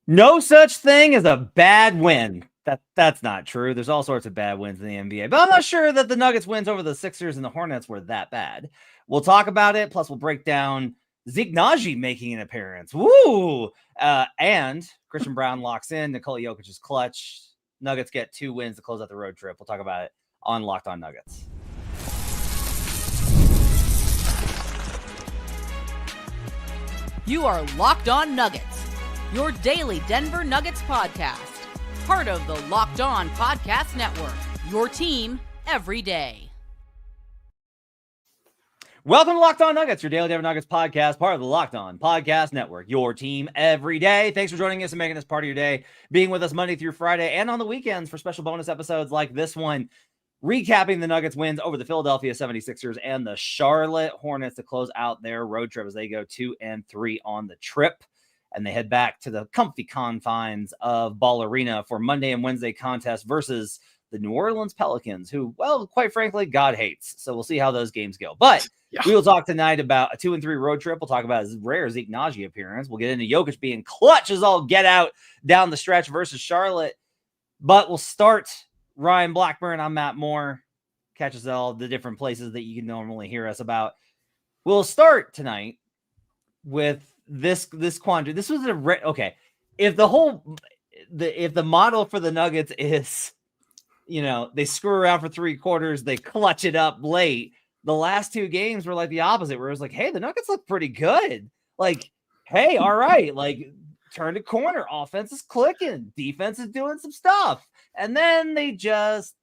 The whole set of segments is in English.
No such thing as a bad win. That's not true. There's all sorts of bad wins in the NBA, but I'm not sure that the Nuggets wins over the Sixers and the Hornets were that bad. We'll talk about it. Plus, we'll break down Zeke Naji making an appearance. Woo! And Christian Braun locks in. Nikola Jokic is clutch. Nuggets get 2 wins to close out the road trip. We'll talk about it on Locked On Nuggets. You are Locked On Nuggets, your daily Denver Nuggets podcast. Part of the Locked On Podcast Network, your team every day. Welcome to Locked On Nuggets, your daily Denver Nuggets podcast, part of the Locked On Podcast Network, your team every day. Thanks for joining us and making this part of your day, being with us Monday through Friday and on the weekends for special bonus episodes like this one, recapping the Nuggets wins over the Philadelphia 76ers and the Charlotte Hornets to close out their road trip as they go 2-3 on the trip. And they head back to the comfy confines of Ball Arena for Monday and Wednesday contest versus the New Orleans Pelicans, who, well, quite frankly, God hates. So we'll see how those games go. But we will talk tonight about a 2-3 road trip. We'll talk about his rare Zeke Naji appearance. We'll get into Jokic being clutch as all get out down the stretch versus Charlotte. But we'll start Ryan Blackburn. I'm Matt Moore. Catch us all the different places that you can normally hear us about. We'll start tonight with this quandary. This was okay. If the model for the Nuggets is, they screw around for 3 quarters, they clutch it up late. The last 2 games were like the opposite, where it was like, hey, the Nuggets look pretty good. Like, hey, all right, like turn a corner, offense is clicking, defense is doing some stuff, and then they just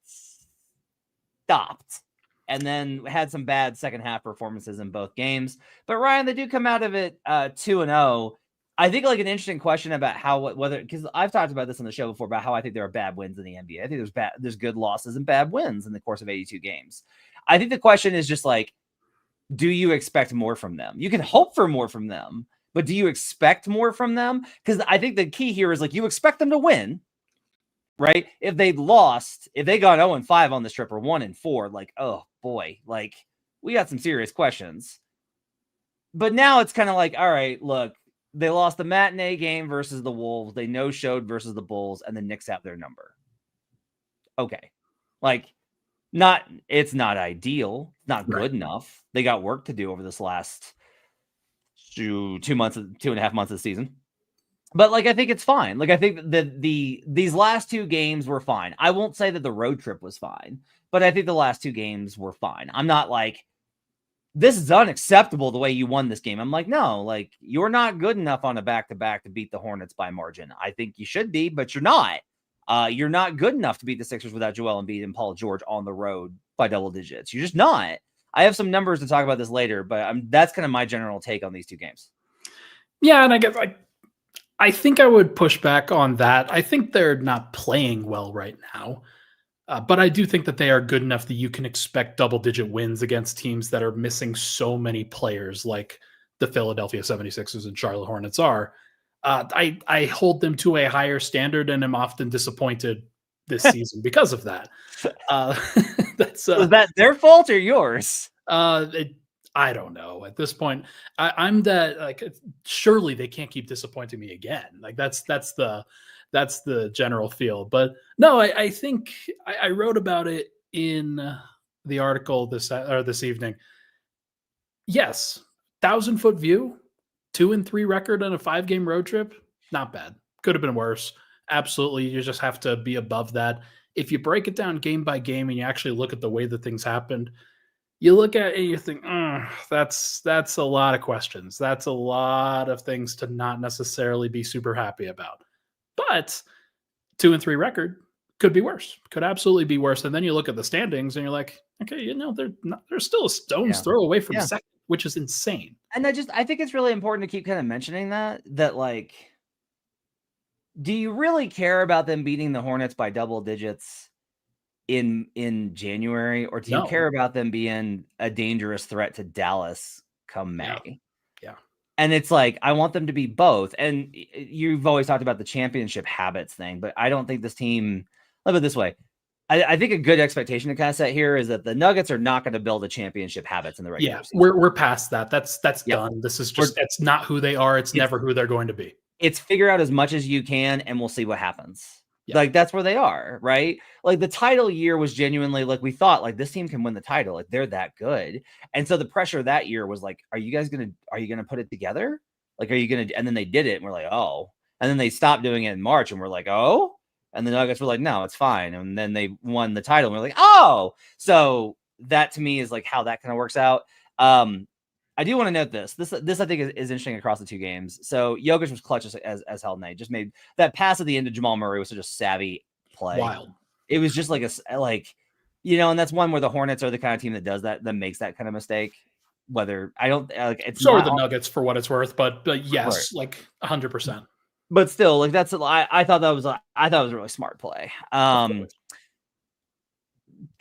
stopped. And then had some bad second half performances in both games. But Ryan, they do come out of it 2-0. I think like an interesting question about because I've talked about this on the show before about how I think there are bad wins in the NBA. I think there's good losses and bad wins in the course of 82 games. I think the question is just like, do you expect more from them? You can hope for more from them, but do you expect more from them? Because I think the key here is like you expect them to win. Right? If they gone 0-5 on this trip or 1-4, like, oh boy, like we got some serious questions. But now it's kind of like, all right, look, they lost the matinee game versus the Wolves. They no-showed versus the Bulls, and the Knicks have their number. Okay. Like, it's not ideal. It's not good enough. They got work to do over this last 2.5 months of the season. But like, I think it's fine. Like, I think that these last 2 games were fine. I won't say that the road trip was fine, but I think the last 2 games were fine. I'm not like, this is unacceptable the way you won this game. I'm like, no, like you're not good enough on a back-to-back to beat the Hornets by margin. I think you should be, but you're not. You're not good enough to beat the Sixers without Joel Embiid and Paul George on the road by double digits. You're just not. I have some numbers to talk about this later, but that's kind of my general take on these 2 games. Yeah, and I guess I think I would push back on that. I think they're not playing well right now, but I do think that they are good enough that you can expect double-digit wins against teams that are missing so many players like the Philadelphia 76ers and Charlotte Hornets are. I hold them to a higher standard and am often disappointed this season because of that. Was that their fault or yours? I don't know. At this point, I'm that like surely they can't keep disappointing me again. Like that's the general feel. But no, I think I wrote about it in the article this evening. Yes, 1,000-foot view, 2-3 record on a 5-game road trip, not bad. Could have been worse. Absolutely, you just have to be above that. If you break it down game by game and you actually look at the way that things happened, you look at it and you think, that's a lot of questions. That's a lot of things to not necessarily be super happy about. But 2-3 record could be worse. Could absolutely be worse. And then you look at the standings and you're like, okay, they're still a stone's throw away from second, which is insane. And I think it's really important to keep kind of mentioning that like, do you really care about them beating the Hornets by double digits in January, or do you care about them being a dangerous threat to Dallas come May? Yeah. And it's like, I want them to be both. And you've always talked about the championship habits thing, but I don't think this team, let it this way. I think a good expectation to kind of set here is that the Nuggets are not going to build a championship habits in the regular season. We're past that. That's done. This is just, that's not who they are. It's never who they're going to be. it's figure out as much as you can and we'll see what happens. Yeah. Like that's where they are, right? Like the title year was genuinely like we thought like this team can win the title, like they're that good. And so the pressure that year was like, are you gonna put it together? Like, are you gonna? And then they did it, and we're like, oh. And then they stopped doing it in March, and we're like, oh. And the Nuggets were like, no, it's fine. And then they won the title, and we're like, oh. So that to me is like how that kind of works out. I do want to note this. This I think is interesting across the two games. So Jokic was clutch as hell tonight. Just made that pass at the end of Jamal Murray was such a savvy play. Wild. It was just like and that's one where the Hornets are the kind of team that does that makes that kind of mistake. Whether I don't like it's so are the Nuggets for what it's worth, but yes, right. like 100%. But still, like that's I thought that was a really smart play.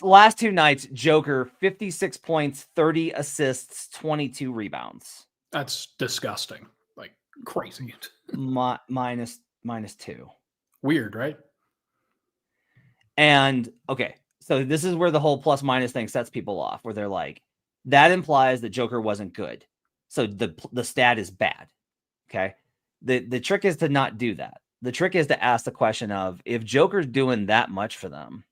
Last two nights, Joker 56 points, 30 assists, 22 rebounds. That's disgusting. Like crazy. minus 2. Weird, right? And okay, so this is where the whole plus minus thing sets people off, where they're like, that implies that Joker wasn't good. So the stat is bad. Okay. The trick is to not do that. The trick is to ask the question of if Joker's doing that much for them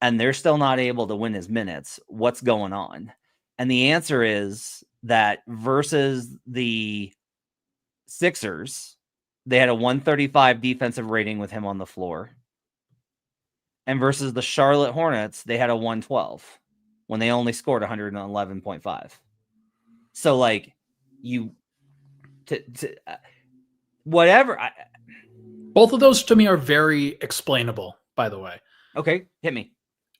and they're still not able to win his minutes, what's going on? And the answer is that versus the Sixers, they had a 135 defensive rating with him on the floor. And versus the Charlotte Hornets, they had a 112 when they only scored 111.5. So like whatever. Both of those to me are very explainable, by the way. Okay, hit me.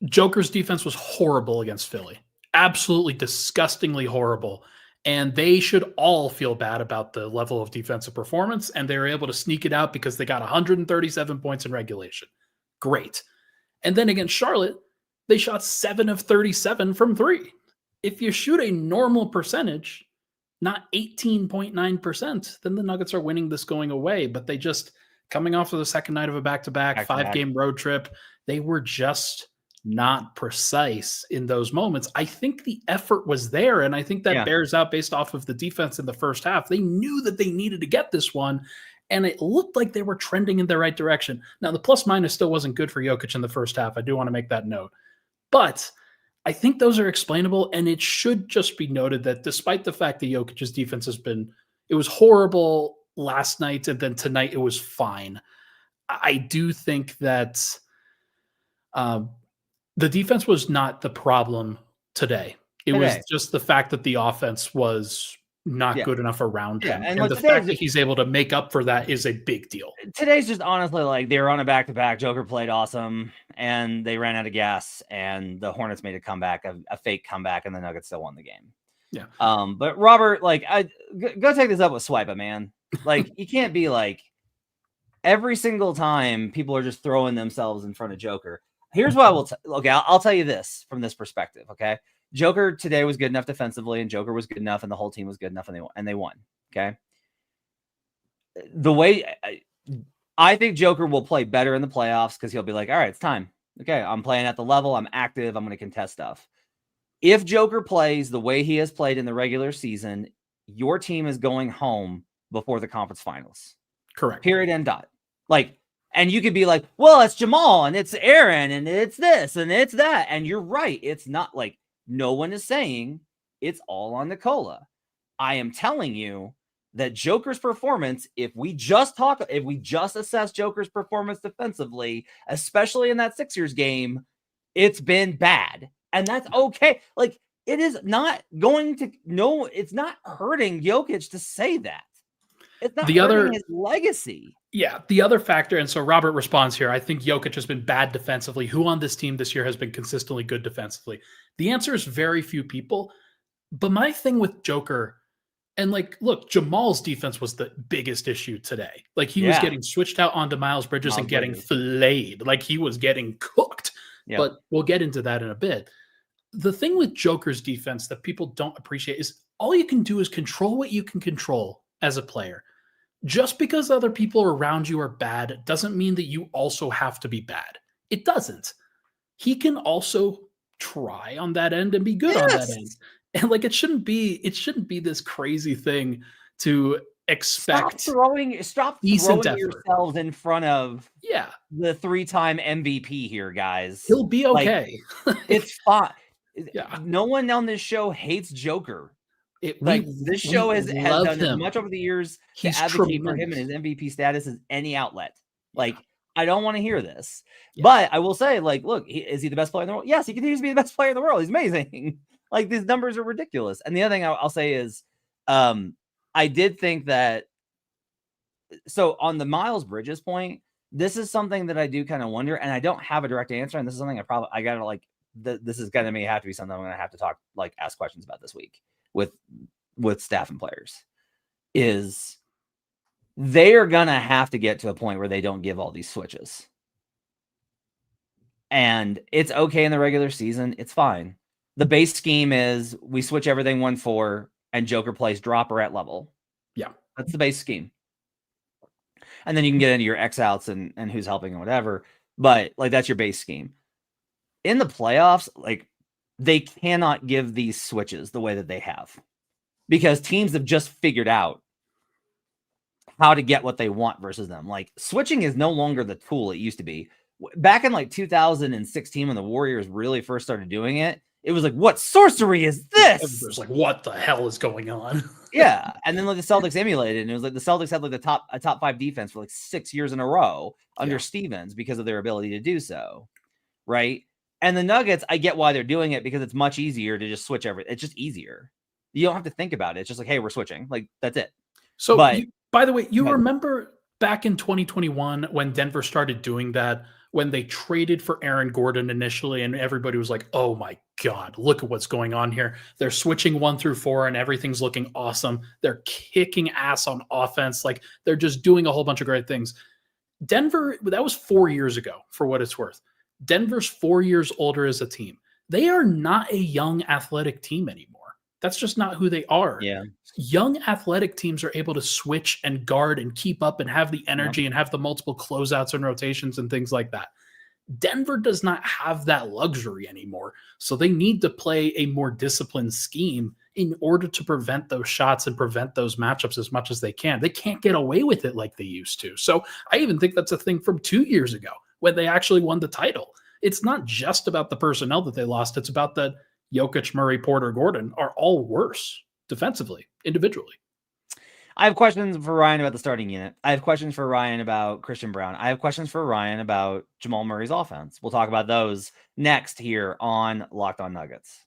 Joker's defense was horrible against Philly. Absolutely disgustingly horrible. And they should all feel bad about the level of defensive performance. And they were able to sneak it out because they got 137 points in regulation. Great. And then against Charlotte, they shot 7 of 37 from 3. If you shoot a normal percentage, not 18.9%, then the Nuggets are winning this going away. But they just, coming off of the second night of a back-to-back 5-game road trip, they were just not precise in those moments. I think the effort was there, and I think that bears out based off of the defense in the first half. They knew that they needed to get this one, and it looked like they were trending in the right direction. Now, the plus-minus still wasn't good for Jokic in the first half. I do want to make that note. But I think those are explainable, and it should just be noted that despite the fact that Jokic's defense it was horrible last night, and then tonight it was fine. I do think that the defense was not the problem today. It was just the fact that the offense was not good enough around him. And the fact that he's able to make up for that is a big deal. Today's just honestly like they were on a back-to-back. Joker played awesome, and they ran out of gas, and the Hornets made a comeback, a fake comeback, and the Nuggets still won the game. Yeah. But Robert, like, go take this up with Swipe, man. Like, you can't be like every single time people are just throwing themselves in front of Joker. Here's what I will I'll tell you this from this perspective. Okay. Joker today was good enough defensively, and Joker was good enough, and the whole team was good enough, and they won. Okay. The way I think Joker will play better in the playoffs because he'll be like, all right, it's time. Okay. I'm playing at the level. I'm active. I'm going to contest stuff. If Joker plays the way he has played in the regular season, your team is going home before the conference finals. Correct. Period. End dot. Like, and you could be like, well, it's Jamal and it's Aaron and it's this and it's that. And you're right. It's not like no one is saying it's all on Nikola. I am telling you that Joker's performance, if we just assess Joker's performance defensively, especially in that Sixers game, it's been bad. And that's okay. Like, it is not it's not hurting Jokic to say that. It's not hurting his legacy. Yeah, the other factor, and so Robert responds here, I think Jokic has been bad defensively. Who on this team this year has been consistently good defensively? The answer is very few people. But my thing with Joker, and like, look, Jamal's defense was the biggest issue today. Like, he was getting switched out onto Miles Bridges and getting filleted. Like, he was getting cooked. Yep. But we'll get into that in a bit. The thing with Joker's defense that people don't appreciate is all you can do is control what you can control as a player. Just because other people around you are bad doesn't mean that you also have to be bad. It doesn't. He can also try on that end and be good on that end. And like, it shouldn't be this crazy thing to expect stop decent throwing effort. yourselves in front of Yeah, the 3-time MVP here, guys. he'll be okay. It's fine. Yeah. No one on this show hates Joker. This show has done as much over the years to advocate for him and his MVP status as any outlet. I don't want to hear this. Yeah. But I will say, look, is he the best player in the world? Yes, he continues to be the best player in the world. He's amazing. These numbers are ridiculous. And the other thing I'll say is, I did think that. So on the Miles Bridges point, this is something that I do kind of wonder, and I don't have a direct answer. And this is something I gotta this is gonna have to be something I'm gonna have to talk, ask questions about this week with staff and players. Is they are gonna have to get to a point where they don't give all these switches. And it's okay in the regular season. It's fine. The base scheme is we switch everything 1-4 and Joker plays dropper at level. Yeah. That's the base scheme. And then you can get into your X outs and who's helping and whatever. But that's your base scheme. In the playoffs, they cannot give these switches the way that they have. Because teams have just figured out how to get what they want versus them. Switching is no longer the tool it used to be. Back in 2016, when the Warriors really first started doing it, it was what sorcery is this? It was what the hell is going on? Yeah. And then the Celtics emulated, and it was the Celtics had a top 5 defense for 6 years in a row under Stevens because of their ability to do so. Right. And the Nuggets, I get why they're doing it, because it's much easier to just switch everything. It's just easier. You don't have to think about it. It's just hey, we're switching. That's it. So, by the way, you remember back in 2021 when Denver started doing that, when they traded for Aaron Gordon initially, and everybody was like, oh my God, look at what's going on here. They're switching 1 through 4 and everything's looking awesome. They're kicking ass on offense. They're just doing a whole bunch of great things. Denver, that was 4 years ago, for what it's worth. Denver's 4 years older as a team. They are not a young athletic team anymore. That's just not who they are. Yeah. Young athletic teams are able to switch and guard and keep up and have the energy and have the multiple closeouts and rotations and things like that. Denver does not have that luxury anymore. So they need to play a more disciplined scheme in order to prevent those shots and prevent those matchups as much as they can. They can't get away with it like they used to. So I even think that's a thing from 2 years ago when they actually won the title. It's not just about the personnel that they lost. It's about that Jokic, Murray, Porter, Gordon are all worse defensively, individually. I have questions for Ryan about the starting unit. I have questions for Ryan about Christian Braun. I have questions for Ryan about Jamal Murray's offense. We'll talk about those next here on Locked On Nuggets.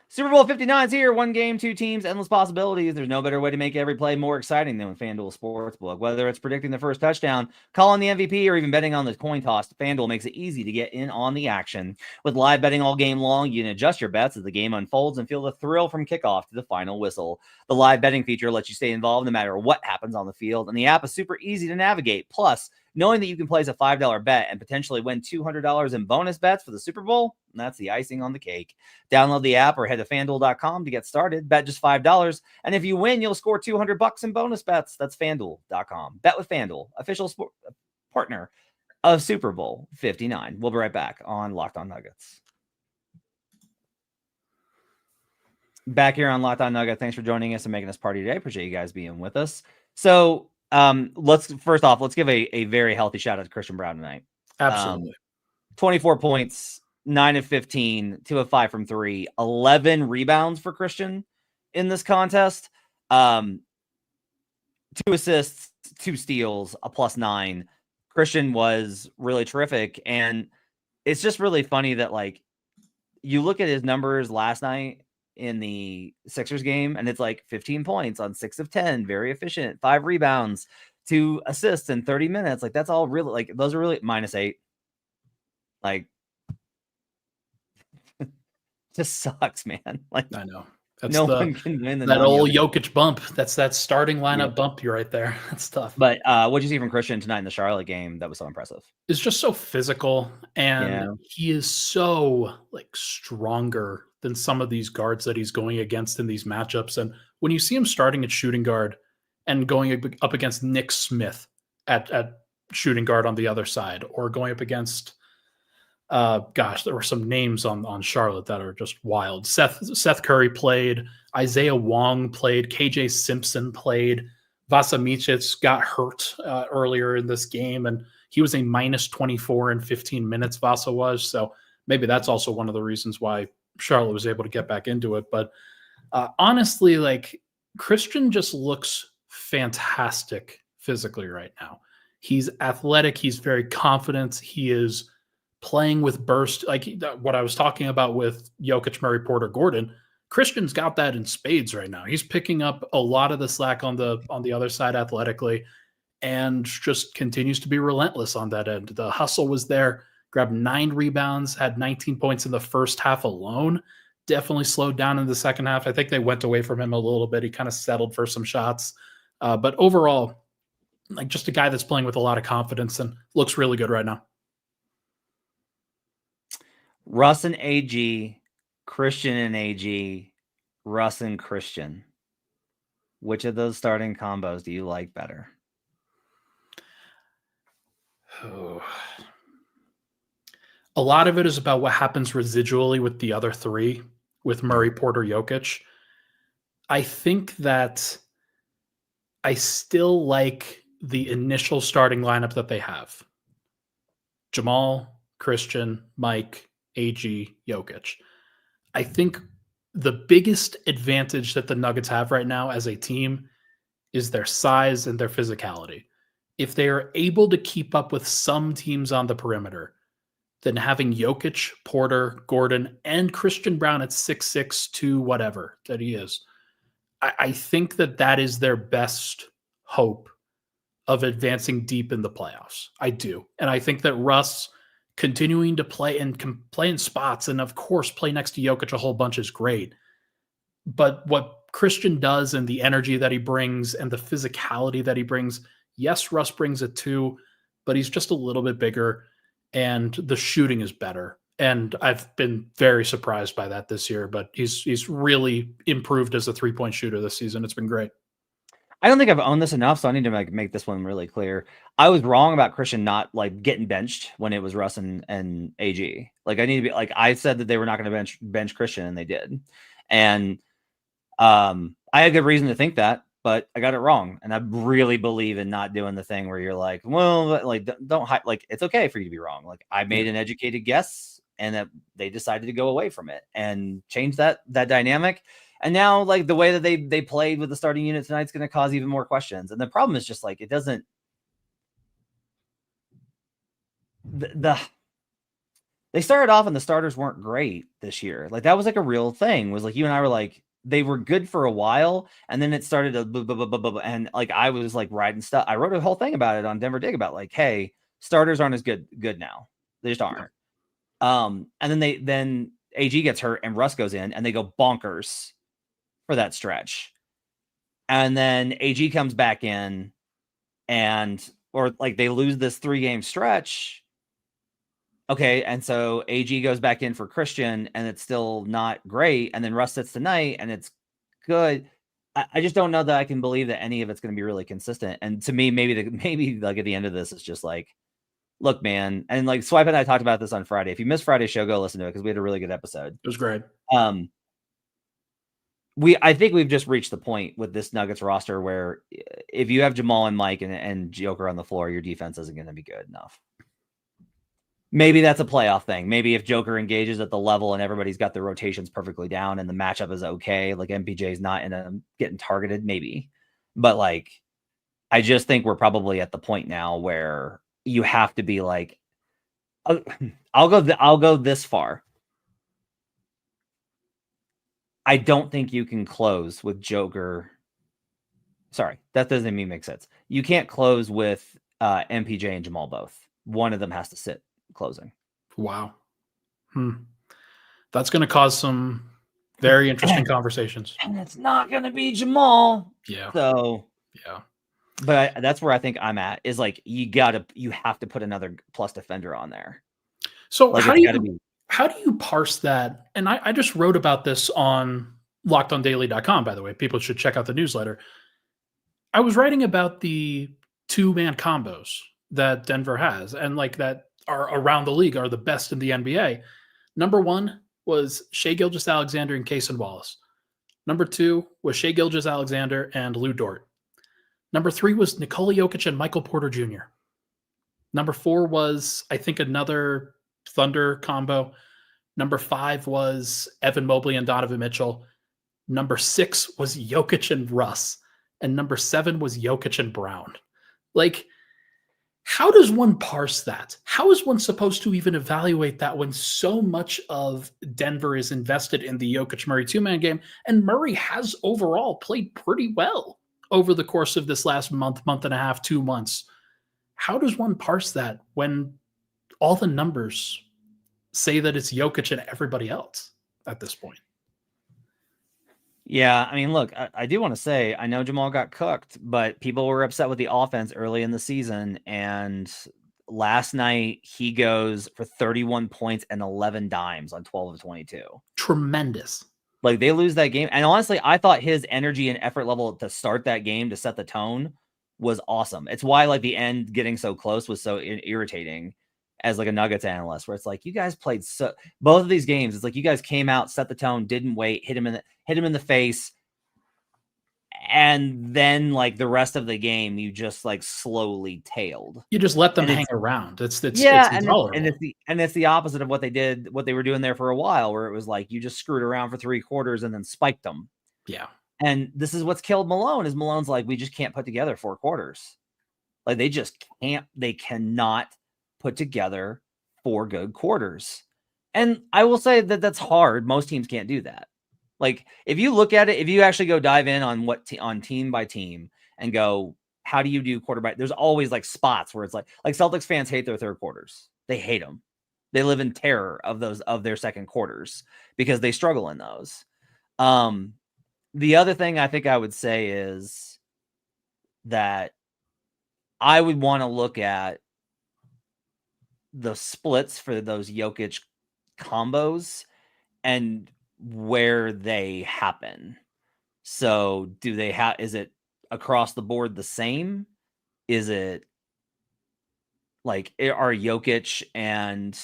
Super Bowl 59 is here. 1 game, 2 teams, endless possibilities. There's no better way to make every play more exciting than with FanDuel Sportsbook. Whether it's predicting the first touchdown, calling the MVP, or even betting on the coin toss, FanDuel makes it easy to get in on the action. With live betting all game long, you can adjust your bets as the game unfolds and feel the thrill from kickoff to the final whistle. The live betting feature lets you stay involved no matter what happens on the field, and the app is super easy to navigate. Plus, knowing that you can place a $5 bet and potentially win $200 in bonus bets for the Super Bowl, that's the icing on the cake. Download the app or head to FanDuel.com to get started. Bet just $5, and if you win, you'll score $200 in bonus bets. That's FanDuel.com. Bet with FanDuel, official partner of Super Bowl 59. We'll be right back on Locked On Nuggets. Back here on Locked On Nuggets. Thanks for joining us and making us party today. Appreciate you guys being with us. So, let's give a very healthy shout out to Christian Braun tonight. Absolutely. 24 points, 9 of 15, 2 of 5 from 3, 11 rebounds for Christian in this contest. 2 assists, 2 steals, a +9. Christian was really terrific. And it's just really funny that you look at his numbers last night in the Sixers game, and it's 15 points on 6 of 10, very efficient, 5 rebounds, 2 assists in 30 minutes. That's all really those are really -8. Just sucks, man. I know. That's no one can win that old Jokic bump. That's that starting lineup bump. You're right there. That's tough. But what'd you see from Christian tonight in the Charlotte game that was so impressive? It's just so physical, and he is so stronger than some of these guards that he's going against in these matchups. And when you see him starting at shooting guard and going up against Nick Smith at shooting guard on the other side, or going up against Gosh, there were some names on Charlotte that are just wild. Seth Curry played. Isaiah Wong played. KJ Simpson played. Vasa Micic got hurt earlier in this game, and he was a minus 24 in 15 minutes, Vasa was. So maybe that's also one of the reasons why Charlotte was able to get back into it. But honestly, like, Christian just looks fantastic physically right now. He's athletic. He's very confident. He is playing with burst, like what I was talking about with Jokic, Murray, Porter, Gordon. Christian's got that in spades right now. He's picking up a lot of the slack on the other side athletically, and just continues to be relentless on that end. The hustle was there. Grabbed 9 rebounds, had 19 points in the first half alone. Definitely slowed down in the second half. I think they went away from him a little bit. He kind of settled for some shots. But overall, like, just a guy that's playing with a lot of confidence and looks really good right now. Russ and AG, Christian and AG, Russ and Christian. Which of those starting combos do you like better? Oh. A lot of it is about what happens residually with the other three, with Murray, Porter, Jokic. I think that I still like the initial starting lineup that they have. Jamal, Christian, Mike, AG, Jokic. I think the biggest advantage that the Nuggets have right now as a team is their size and their physicality. If they are able to keep up with some teams on the perimeter, then having Jokic, Porter, Gordon, and Christian Braun at 6'6", 2 whatever that he is, I think that is their best hope of advancing deep in the playoffs. I do. And I think that Russ continuing to play and can play in spots, and of course play next to Jokic a whole bunch, is great. But what Christian does and the energy that he brings and the physicality that he brings, yes, Russ brings it too, but he's just a little bit bigger and the shooting is better. And I've been very surprised by that this year, but he's really improved as a 3-point shooter this season. It's been great. I don't think I've owned this enough, so I need to make this one really clear. I was wrong about Christian not like getting benched when it was Russ and AG. Like, I need to be like, I said that they were not going to bench Christian, and they did. And I had good reason to think that, but I got it wrong. And I really believe in not doing the thing where you're like, well, like, don't hide. Like, it's okay for you to be wrong. Like, I made an educated guess, and that they decided to go away from it and change that dynamic. And now, like, the way that they played with the starting unit tonight is going to cause even more questions. And the problem is just like, it doesn't. They started off and the starters weren't great this year. Like, that was like a real thing. Was like, you and I were like, they were good for a while, and then it started to and like, I was like writing stuff. I wrote a whole thing about it on Denver Dig about like, hey, starters aren't as good now. They just aren't. And then AG gets hurt and Russ goes in, and they go bonkers for that stretch. And then AG comes back in, or like they lose this 3-game stretch. Okay. And so AG goes back in for Christian, and it's still not great. And then Russ sits tonight, and it's good. I just don't know that I can believe that any of it's going to be really consistent. And to me, maybe like at the end of this, it's just like, look, man. And like Swipe and I talked about this on Friday. If you missed Friday's show, go listen to it, because we had a really good episode. It was great. I think we've just reached the point with this Nuggets roster where if you have Jamal and Mike and Joker on the floor, your defense isn't going to be good enough. Maybe that's a playoff thing. Maybe if Joker engages at the level and everybody's got their rotations perfectly down and the matchup is okay, like MPJ's not getting targeted, maybe. But like, I just think we're probably at the point now where you have to be like, I'll go this far. I don't think you can close with Joker. Sorry, that doesn't even make sense. You can't close with MPJ and Jamal both. One of them has to sit closing. Wow. That's going to cause some very interesting conversations. And it's not going to be Jamal. Yeah. So, yeah. But that's where I think I'm at, is like, you have to put another plus defender on there. So like, how do you parse that? And I just wrote about this on LockedOnDaily.com, by the way. People should check out the newsletter. I was writing about the 2-man combos that Denver has, and like that are around the league, are the best in the NBA. Number 1 was Shai Gilgeous-Alexander and Cason Wallace. Number 2 was Shai Gilgeous-Alexander and Lou Dort. Number 3 was Nikola Jokic and Michael Porter Jr. Number 4 was, I think, another Thunder combo. Number 5 was Evan Mobley and Donovan Mitchell. Number 6 was Jokic and Russ. And number 7 was Jokic and Brown. Like, how does one parse that? How is one supposed to even evaluate that when so much of Denver is invested in the Jokic-Murray two-man game? And Murray has overall played pretty well over the course of this last month, month and a half, 2 months. How does one parse that when all the numbers say that it's Jokic and everybody else at this point? Yeah, I mean, look, I do want to say, I know Jamal got cooked, but people were upset with the offense early in the season. And last night, he goes for 31 points and 11 dimes on 12 of 22. Tremendous. Like, they lose that game. And honestly, I thought his energy and effort level to start that game, to set the tone, was awesome. It's why, like, the end getting so close was so irritating as, like, a Nuggets analyst, where it's like, you guys played both of these games. It's like, you guys came out, set the tone, didn't wait, hit him in the face. And then, like, the rest of the game, you just, like, slowly tailed. You just let them hang around. It's intolerable. And it's the opposite of what they were doing there for a while, where it was like, you just screwed around for 3 quarters and then spiked them. Yeah. And this is what's killed Malone, is Malone's like, we just can't put together 4 quarters. Like, they just can't, they cannot put together 4 good quarters. And I will say that that's hard. Most teams can't do that. Like, if you look at it, if you actually go dive in on on team by team and go, how do you do quarterback? There's always, like, spots where it's like Celtics fans hate their third quarters. They hate them. They live in terror of their second quarters because they struggle in those. The other thing I think I would say is that I would want to look at the splits for those Jokic combos and where they happen. So do they have, is it across the board the same? Is it like, are Jokic and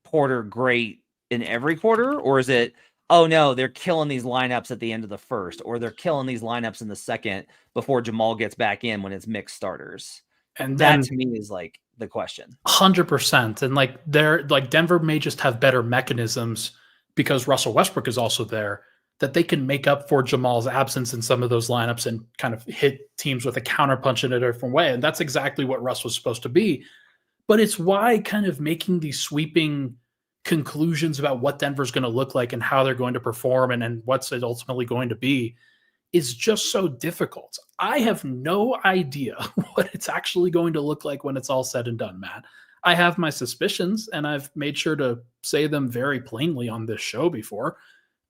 Porter great in every quarter? Or is it, oh no, they're killing these lineups at the end of the first, or they're killing these lineups in the second before Jamal gets back in when it's mixed starters? And that to me is like the question. 100%. And like, they're like, Denver may just have better mechanisms because Russell Westbrook is also there, that they can make up for Jamal's absence in some of those lineups and kind of hit teams with a counterpunch in a different way. And that's exactly what Russ was supposed to be. But it's why kind of making these sweeping conclusions about what Denver's going to look like and how they're going to perform and what's it ultimately going to be is just so difficult. I have no idea what it's actually going to look like when it's all said and done, Matt. I have my suspicions, and I've made sure to say them very plainly on this show before.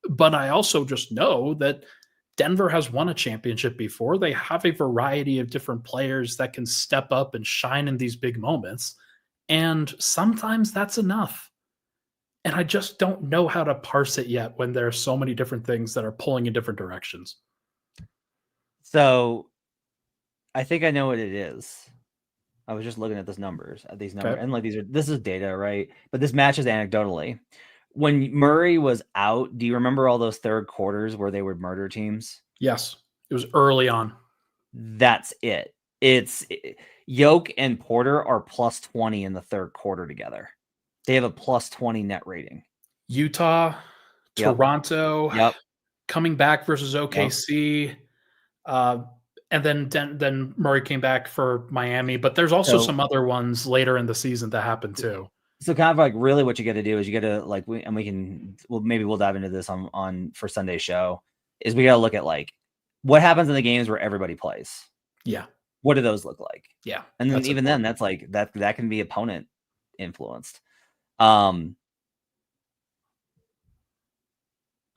But I also just know that Denver has won a championship before. They have a variety of different players that can step up and shine in these big moments. And sometimes that's enough. And I just don't know how to parse it yet when there are so many different things that are pulling in different directions. So I think I know what it is. I was just looking at these numbers, okay. And like this is data, right? But this matches anecdotally. When Murray was out, do you remember all those third quarters where they would murder teams? Yes, it was early on. That's it. It's Yoke and Porter are plus 20 in the third quarter together. They have a plus 20 net rating. Utah, Toronto, coming back versus OKC. And then Murray came back for Miami, but there's also some other ones later in the season that happened too. So kind of like really what you got to do is you got to like, maybe we'll dive into this on for Sunday's show, is we got to look at like what happens in the games where everybody plays. Yeah. What do those look like? Yeah. And then even then that's like, that can be opponent influenced.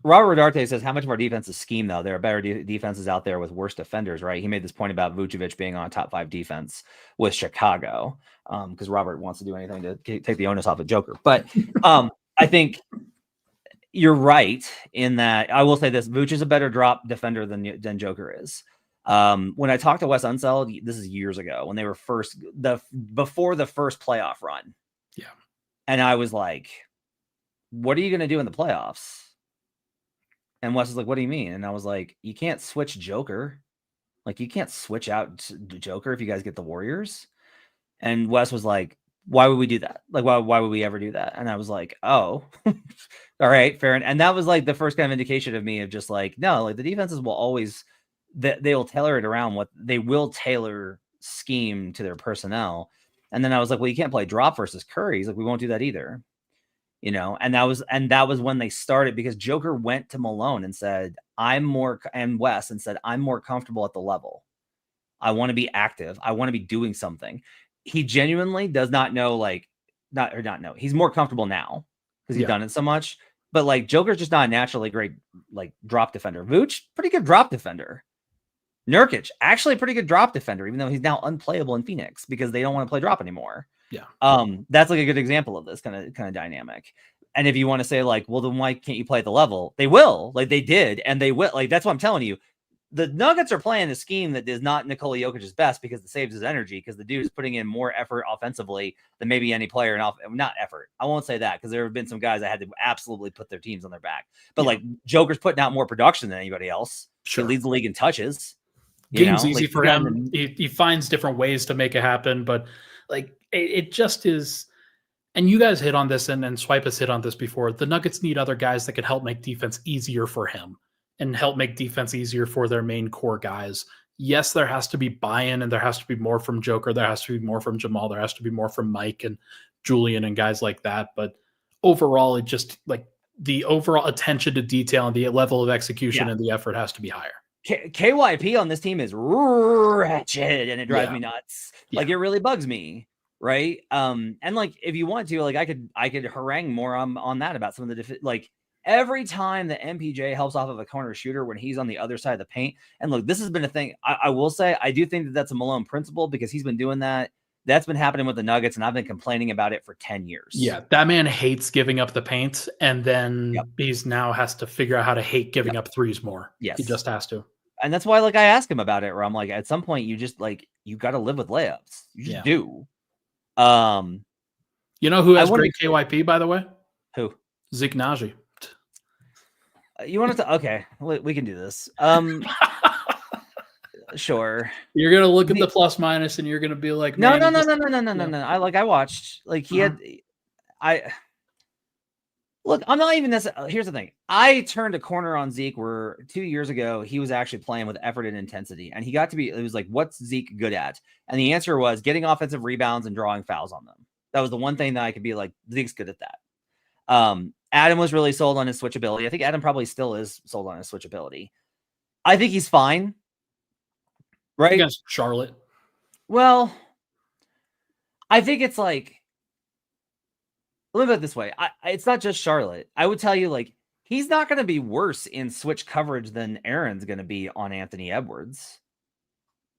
Robert Rodarte says, how much of our defense is scheme, though? There are better defenses out there with worse defenders, right? He made this point about Vucevic being on a top 5 defense with Chicago, because Robert wants to do anything to take the onus off of Joker. But I think you're right in that. I will say this: Vuce is a better drop defender than Joker is. When I talked to Wes Unseld, this is years ago when they were before the first playoff run. Yeah. And I was like, what are you going to do in the playoffs? And Wes was like, what do you mean? And I was like, you can't switch Joker. Like, you can't switch out Joker if you guys get the Warriors. And Wes was like, why would we do that? Like, why would we ever do that? And I was like, oh, all right, fair. And that was like the first kind of indication of me of just like, no, like the defenses will always, they will tailor it around what they will tailor scheme to their personnel. And then I was like, well, you can't play drop versus Curry. He's like, we won't do that either. You know, and that was when they started, because Joker went to Malone and said, and Wes and said, I'm more comfortable at the level. I want to be active. I want to be doing something. He genuinely does not know, he's more comfortable now because he's done it so much. But like Joker's just not a naturally great like drop defender. Vooch, pretty good drop defender. Nurkic, actually a pretty good drop defender, even though he's now unplayable in Phoenix because they don't want to play drop anymore. Yeah. That's like a good example of this kind of dynamic. And if you want to say like, well, then why can't you play at the level? They will, like they did, and they will. Like that's what I'm telling you. The Nuggets are playing a scheme that is not Nikola Jokic's best because it saves his energy, because the dude is putting in more effort offensively than maybe any player not effort. I won't say that, because there have been some guys that had to absolutely put their teams on their back. But like Joker's putting out more production than anybody else. Sure. He leads the league in touches. Game's easy for him. He finds different ways to make it happen, but like it just is. And you guys hit on this, and Swipe has hit on this before. The Nuggets need other guys that can help make defense easier for him and help make defense easier for their main core guys. Yes, there has to be buy-in, and there has to be more from Joker. There has to be more from Jamal. There has to be more from Mike and Julian and guys like that. But overall, it just like the overall attention to detail and the level of execution and the effort has to be higher. KYP on this team is wretched, and it drives me nuts. Like it really bugs me. Right. And like, if you want to, like, I could harangue more on that about some of the like every time that MPJ helps off of a corner shooter when he's on the other side of the paint. And look, this has been a thing. I will say, I do think that that's a Malone principle, because he's been doing that. That's been happening with the Nuggets, and I've been complaining about it for 10 years. Yeah. That man hates giving up the paint, and then he's now has to figure out how to hate giving up threes more. Yes. He just has to. And that's why, like, I ask him about it, where I'm like, at some point you just like, you got to live with layups. You just do. You know who has great KYP, by the way? Who? Zeke Naji. You want to? Okay, we can do this. Sure. You're gonna look at the plus minus, and you're gonna be like, no. I watched. Like he had. Look, I'm not even this. Here's the thing. I turned a corner on Zeke where 2 years ago he was actually playing with effort and intensity, and he got to be. It was like, what's Zeke good at? And the answer was getting offensive rebounds and drawing fouls on them. That was the one thing that I could be like, Zeke's good at that. Adam was really sold on his switchability. I think Adam probably still is sold on his switchability. I think he's fine. Right? Against Charlotte. Well, I think it's like, let me put it this way. It's not just Charlotte. I would tell you, like, he's not going to be worse in switch coverage than Aaron's going to be on Anthony Edwards.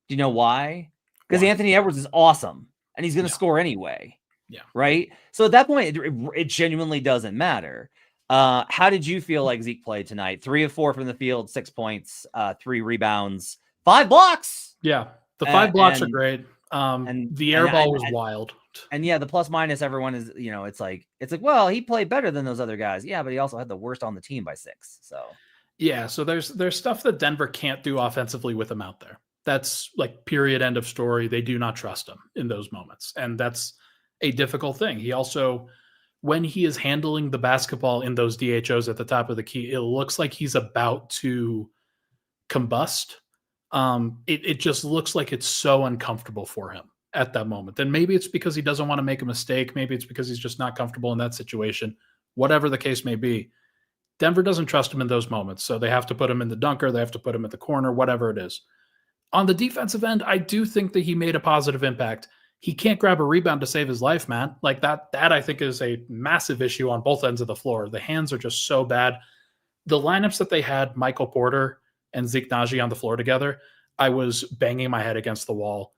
Do you know why? Because Anthony Edwards is awesome, and he's going to score anyway. Yeah. Right? So at that point, it genuinely doesn't matter. How did you feel like Zeke played tonight? 3 of 4 from the field, 6 points, 3 rebounds, 5 blocks. Yeah. The 5 blocks are great. And the air ball was wild. And the plus minus, everyone is, it's like, well, he played better than those other guys. Yeah, but he also had the worst on the team by 6. So so there's stuff that Denver can't do offensively with him out there. That's like period, end of story. They do not trust him in those moments. And that's a difficult thing. He also, when he is handling the basketball in those DHOs at the top of the key, it looks like he's about to combust. It just looks like it's so uncomfortable for him at that moment. And maybe it's because he doesn't want to make a mistake. Maybe it's because he's just not comfortable in that situation. Whatever the case may be, Denver doesn't trust him in those moments. So they have to put him in the dunker. They have to put him at the corner, whatever it is. On the defensive end, I do think that he made a positive impact. He can't grab a rebound to save his life, man. Like that I think is a massive issue on both ends of the floor. The hands are just so bad. The lineups that they had, Michael Porter and Zeke Naji on the floor together, I was banging my head against the wall,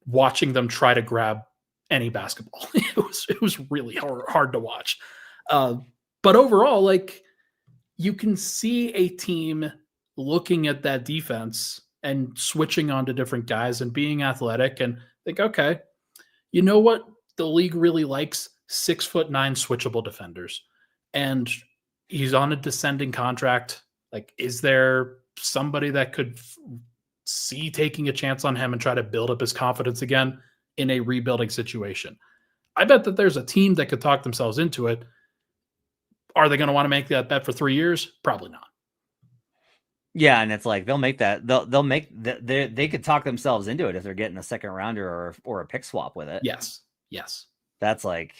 watching them try to grab any basketball. It was really hard to watch. But overall, like, you can see a team looking at that defense and switching on to different guys and being athletic and think, okay, you know what? The league really likes 6'9" switchable defenders. And he's on a descending contract. Like, is there somebody that could see taking a chance on him and try to build up his confidence again in a rebuilding situation? I bet that there's a team that could talk themselves into it. Are they going to want to make that bet for 3 years? Probably not. Yeah, and it's like they'll make that they could talk themselves into it if they're getting a second rounder or a pick swap with it. Yes. That's like,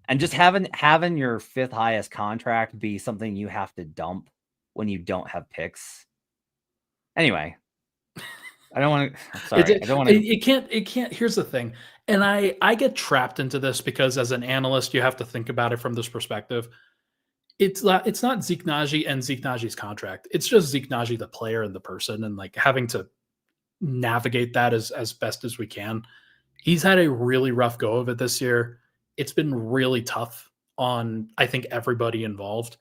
and just having your fifth highest contract be something you have to dump when you don't have picks. Anyway, I don't want to. Sorry, I don't want to. It can't. Here's the thing, and I get trapped into this because as an analyst, you have to think about it from this perspective. It's not Zeke Naji and Zeke Naji's contract. It's just Zeke Naji, the player and the person, and like having to navigate that as best as we can. He's had a really rough go of it this year. It's been really tough on, I think, everybody involved.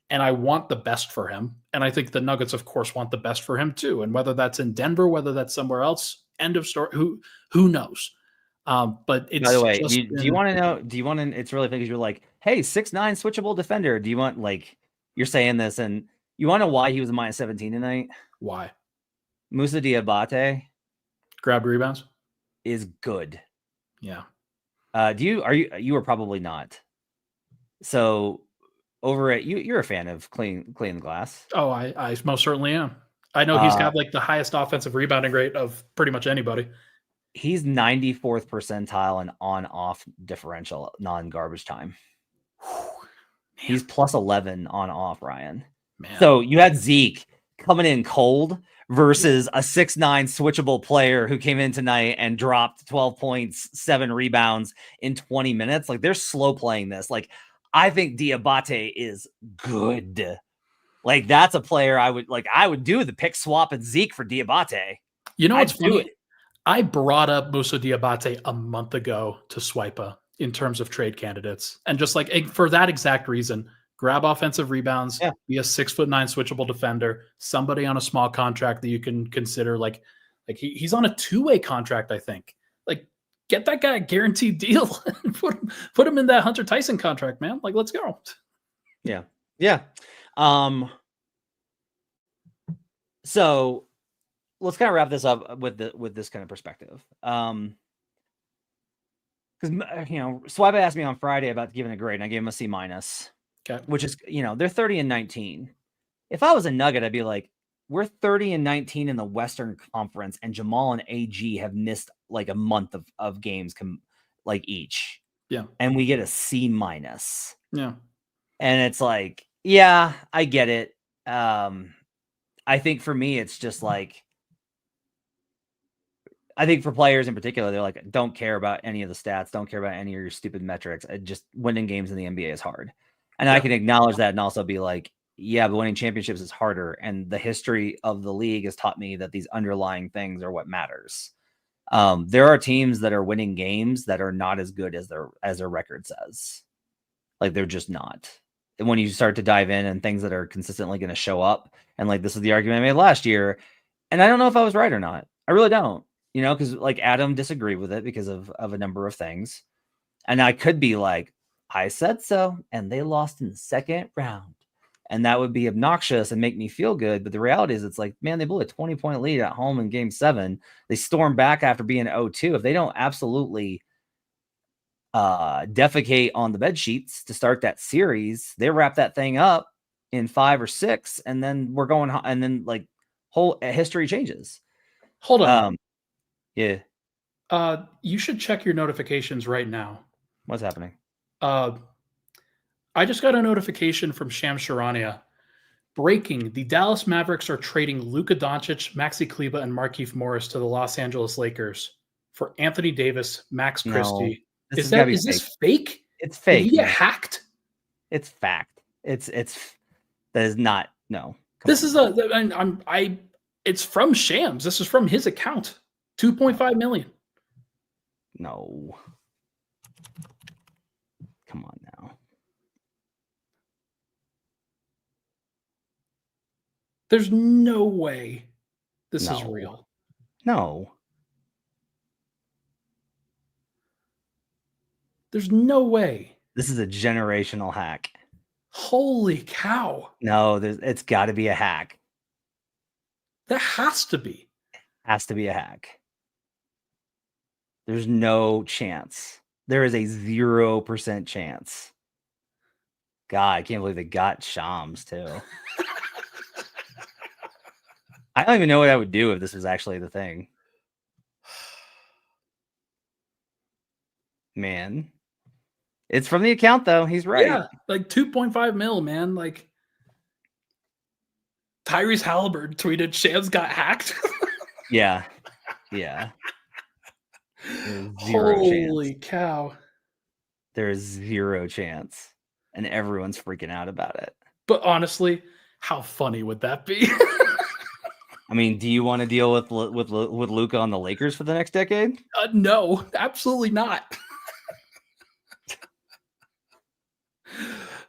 And I want the best for him. And I think the Nuggets, of course, want the best for him too. And whether that's in Denver, whether that's somewhere else, end of story. Who knows? But it's, by the way, do you want to know? Do you want to? It's really because you're like, hey, 6'9" switchable defender. Do you want, like, you're saying this, and you want to know why he was a minus 17 tonight? Why? Musa Diabate Grabbed rebounds is good. Yeah. You were probably not. So over at you're a fan of clean the glass. Oh, I most certainly am. I know he's got like the highest offensive rebounding rate of pretty much anybody. He's 94th percentile in on-off differential non-garbage time. He's plus 11 on-off, Ryan. Man. So you had Zeke coming in cold versus a 6'9" switchable player who came in tonight and dropped 12 points, 7 rebounds in 20 minutes. Like, they're slow playing this. Like, I think Diabate is good. Like, that's a player I would do the pick swap at Zeke for Diabate. You know what's funny? Do it. I brought up Musa Diabate a month ago to Swipa in terms of trade candidates. And just like for that exact reason, grab offensive rebounds, be a 6'9" switchable defender, somebody on a small contract that you can consider like he's on a 2-way contract, I think. Like, get that guy a guaranteed deal and put him in that Hunter Tyson contract, man. Like, let's go. Yeah. So let's kind of wrap this up with this kind of perspective. Because Swipe asked me on Friday about giving a grade, and I gave him a C-. Okay. Which is, they're 30-19. If I was a Nugget, I'd be like, we're 30-19 in the Western Conference, and Jamal and AG have missed like a month of games each. Yeah. And we get a C-. Yeah. And it's like, yeah, I get it. I think for me, it's just like, I think for players in particular, they're like, don't care about any of the stats, don't care about any of your stupid metrics. Just winning games in the NBA is hard. And I can acknowledge that and also be like, yeah, but winning championships is harder. And the history of the league has taught me that these underlying things are what matters. There are teams that are winning games that are not as good as their record says. Like, they're just not. And when you start to dive in and things that are consistently going to show up, and like, this is the argument I made last year, and I don't know if I was right or not. I really don't, because like Adam disagreed with it because of a number of things. And I could be like, I said so, and they lost in the second round. And that would be obnoxious and make me feel good. But the reality is, it's like, man, they blew a 20-point lead at home in game 7. They stormed back after being 0-2. If they don't absolutely defecate on the bed sheets to start that series, they wrap that thing up in 5 or 6, and then we're going, and then like whole history changes. Hold on. Yeah. You should check your notifications right now. What's happening? I just got a notification from Shams Charania. Breaking: the Dallas Mavericks are trading Luka Doncic, Maxi Kleber, and Markieff Morris to the Los Angeles Lakers for Anthony Davis, Max Christie. No, is this fake? It's fake. Did he get hacked? It's fact. That is not. No. This is it's from Shams. This is from his account. 2.5 million. No. Come on now. There's no way This is No. real. No. There's no way. This is a generational hack. Holy cow. No, it's got to be a hack. That has to be. Has to be a hack. There's no chance. There is a 0% chance. God, I can't believe they got Shams too. I don't even know what I would do if this was actually the thing. Man. It's from the account though. He's right. Yeah, like 2.5 mil, man. Like Tyrese Halliburton tweeted, Shams got hacked. Yeah. Holy cow. There is 0 chance. And everyone's freaking out about it. But honestly, how funny would that be? I mean, do you want to deal with Luka on the Lakers for the next decade? No, absolutely not.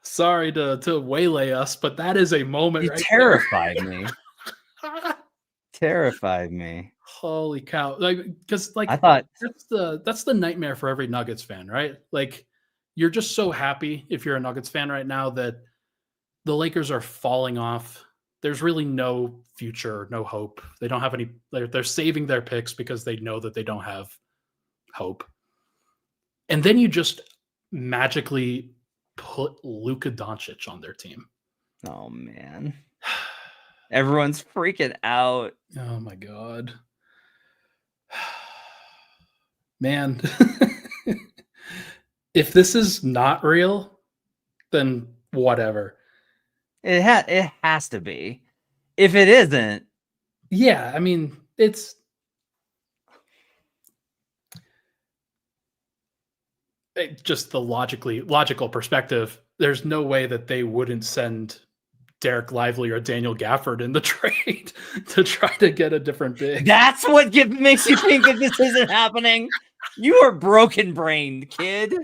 Sorry to waylay us, but that is a moment. You terrified me. Terrified me. Holy cow! Like, because like I thought that's the nightmare for every Nuggets fan, right? Like, you're just so happy if you're a Nuggets fan right now that the Lakers are falling off. There's really no future, no hope. They don't have any. They're saving their picks because they know that they don't have hope. And then you just magically put Luka Doncic on their team. Oh man. Everyone's freaking out. Oh my God. Man. If this is not real, then whatever. It has to be. If it isn't, yeah, I mean, it's just the logical perspective. There's no way that they wouldn't send Derek Lively or Daniel Gafford in the trade to try to get a different big. That's what makes you think that this isn't happening. You are broken brained, kid.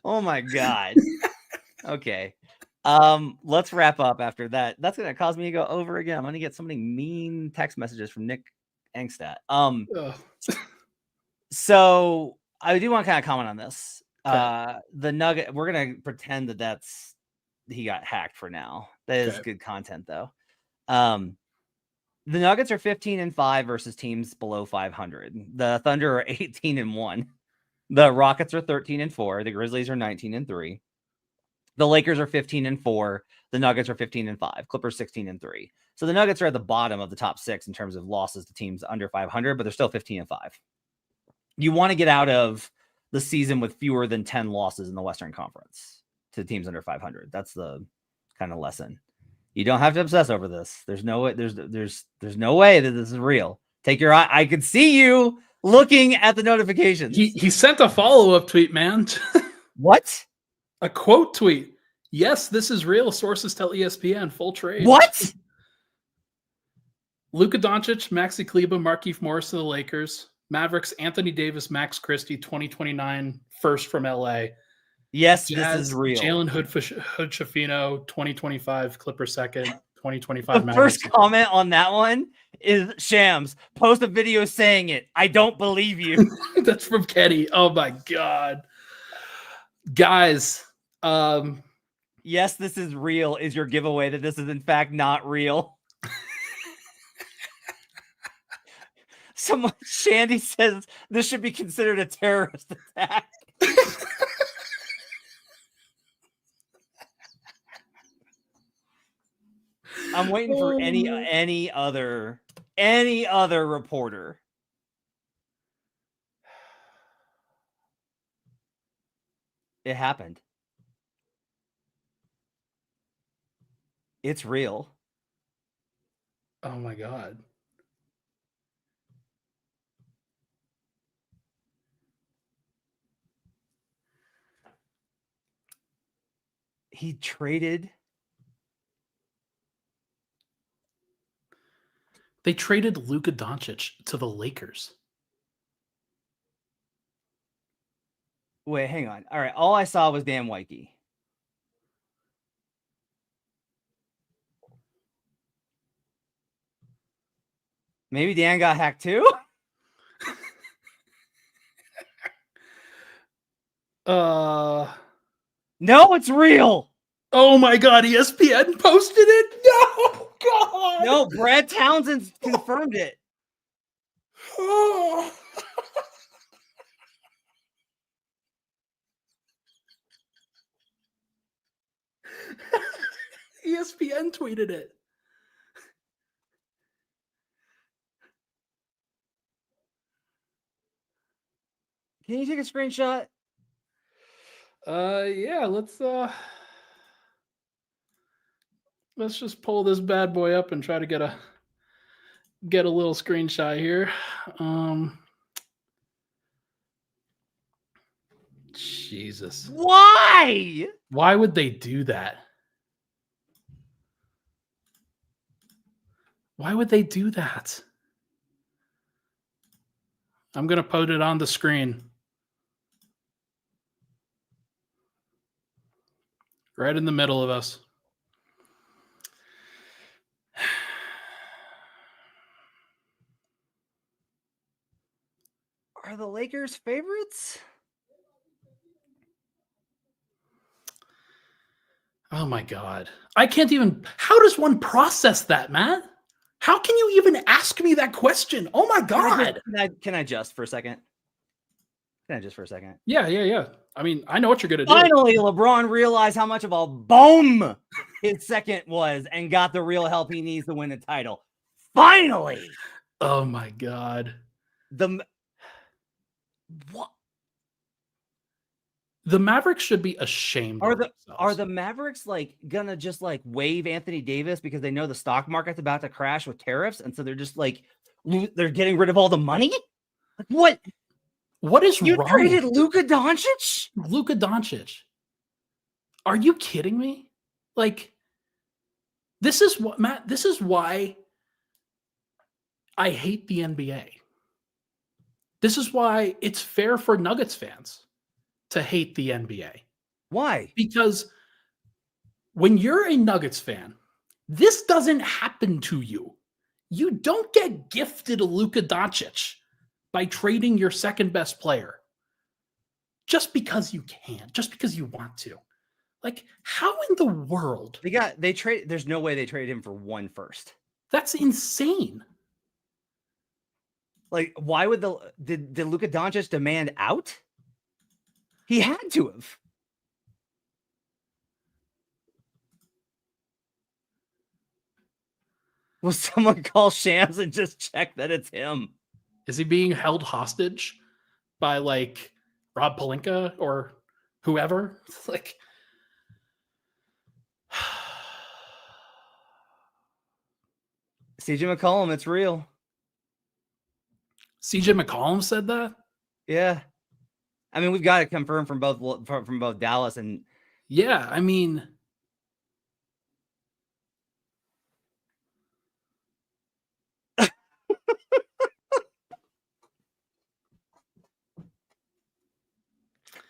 Oh my God. Okay. Let's wrap up after that. That's gonna cause me to go over again. I'm gonna get so many mean text messages from Nick Angstadt. So I do want to kind of comment on this. Okay. The Nugget, we're gonna pretend that he got hacked for now. That is good content though. The Nuggets are 15-5 versus teams below 500. The Thunder are 18-1. The Rockets are 13-4. The Grizzlies are 19-3. The Lakers are 15-4. The Nuggets are 15-5. Clippers 16-3. So the Nuggets are at the bottom of the top 6 in terms of losses to teams under 500, but they're still 15-5. You want to get out of the season with fewer than 10 losses in the Western Conference to teams under 500. That's the kind of lesson. You don't have to obsess over this. There's no way. There's no way that this is real. Take your eye. I could see you looking at the notifications. He sent a follow-up tweet, man. What? A quote tweet. Yes, this is real. Sources tell ESPN. Full trade. What? Luka Doncic, Maxi Kleber, Markieff Morris to the Lakers. Mavericks, Anthony Davis, Max Christie, 2029 first from LA. Yes, Jazz, this is real. Jalen Hood-Schifino, 2025 Clipper second, 2025 The first comment on that one is Shams. Post a video saying it. I don't believe you. That's from Kenny. Oh my God. Guys. Yes, this is real is your giveaway that this is in fact not real. Shandy says this should be considered a terrorist attack. I'm waiting for any other reporter. It happened. It's real. Oh my God. He traded. They traded Luka Doncic to the Lakers. Wait, hang on. All right. All I saw was Dan Wikey. Maybe Dan got hacked too. No, it's real. Oh my God, ESPN posted it. No, God. No, Brad Townsend confirmed it. Oh. ESPN tweeted it. Can you take a screenshot? Yeah, let's just pull this bad boy up and try to get a little screenshot here. Jesus. Why? Why would they do that? Why would they do that? I'm going to put it on the screen. Right in the middle of us. Are the Lakers favorites? Oh my God. I can't even. How does one process that, Matt? How can you even ask me that question? Oh my God. Can I just for a second? Yeah. I mean, I know what you're going to do. Finally, LeBron realized how much of a bum his second was and got the real help he needs to win the title. Finally. Oh my God. What? The Mavericks should be ashamed. Are the Mavericks like gonna just like waive Anthony Davis because they know the stock market's about to crash with tariffs, and so they're just like they're getting rid of all the money? Like what? What is you wrong? You traded Luka Doncic? Luka Doncic. Are you kidding me? Like, this is what, Matt, this is why I hate the NBA. This is why it's fair for Nuggets fans to hate the NBA. Why? Because when you're a Nuggets fan, this doesn't happen to you. You don't get gifted a Luka Doncic by trading your second best player just because you can, just because you want to. Like, how in the world? There's no way they traded him for 1 first. That's insane. Like, why would did Luka Doncic demand out? He had to have. Will someone call Shams and just check that it's him? Is he being held hostage by like Rob Pelinka or whoever? It's like, CJ McCollum, it's real. CJ McCollum said that? Yeah. I mean, we've got it confirmed from both Dallas and yeah, I mean,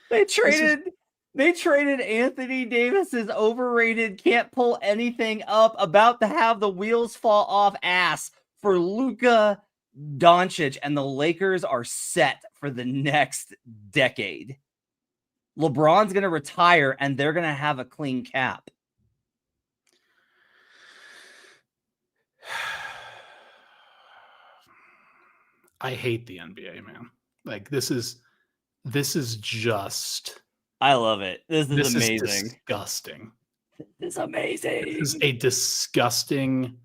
They traded Anthony Davis's overrated, can't pull anything up, about to have the wheels fall off ass for Luka Doncic, and the Lakers are set for the next decade. LeBron's going to retire, and they're going to have a clean cap. I hate the NBA, man. Like, this is just. I love it. This is amazing. Is disgusting. This is amazing. This is a disgusting.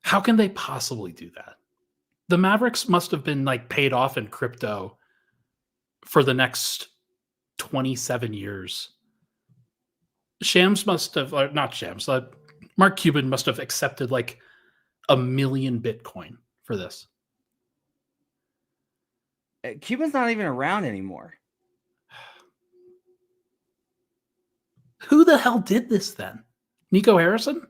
How can they possibly do that? The Mavericks must have been like paid off in crypto for the next 27 years. Shams must have, not Shams, Mark Cuban must have accepted like 1 million Bitcoin for this. Cuban's not even around anymore. Who the hell did this then? Nico Harrison?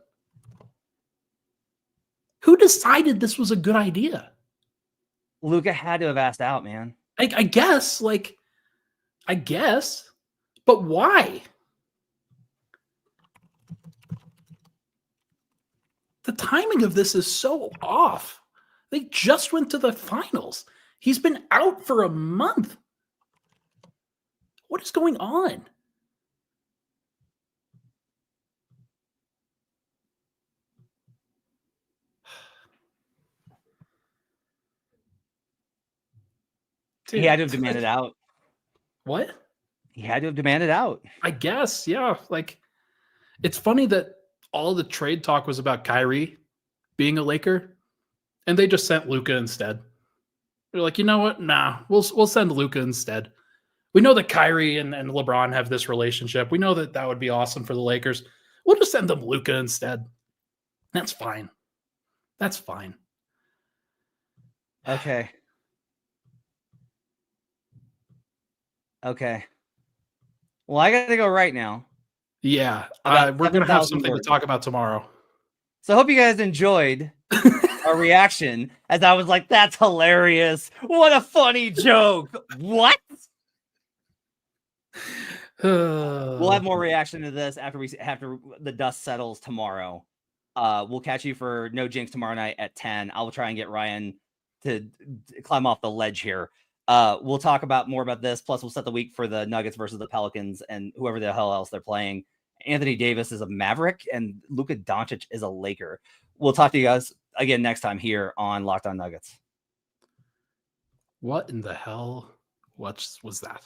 Who decided this was a good idea? Luka had to have asked out, man. I guess, but why? the timing of this is so off. They just went to the finals. He's been out for a month. What is going on? Dude, He had to have demanded out. What? He had to have demanded out. I guess, yeah. Like, it's funny that all the trade talk was about Kyrie being a Laker, and they just sent Luka instead. They're like, you know what? Nah, we'll send Luka instead. We know that Kyrie and LeBron have this relationship. We know that would be awesome for the Lakers. We'll just send them Luka instead. That's fine. That's fine. Okay. Okay. Well, I got to go right now. Yeah. About We're going to have 7,000 something to words. talk about tomorrow. So I hope you guys enjoyed our reaction as I was like, that's hilarious. What a funny joke. What? We'll have more reaction to this after the dust settles tomorrow. We'll catch you for No Jinx tomorrow night at 10. I will try and get Ryan to climb off the ledge here. We'll talk about more about this. Plus, we'll set the week for the Nuggets versus the Pelicans and whoever the hell else they're playing. Anthony Davis is a Maverick and Luka Doncic is a Laker. We'll talk to you guys again next time here on Locked On Nuggets. What in the hell? What was that?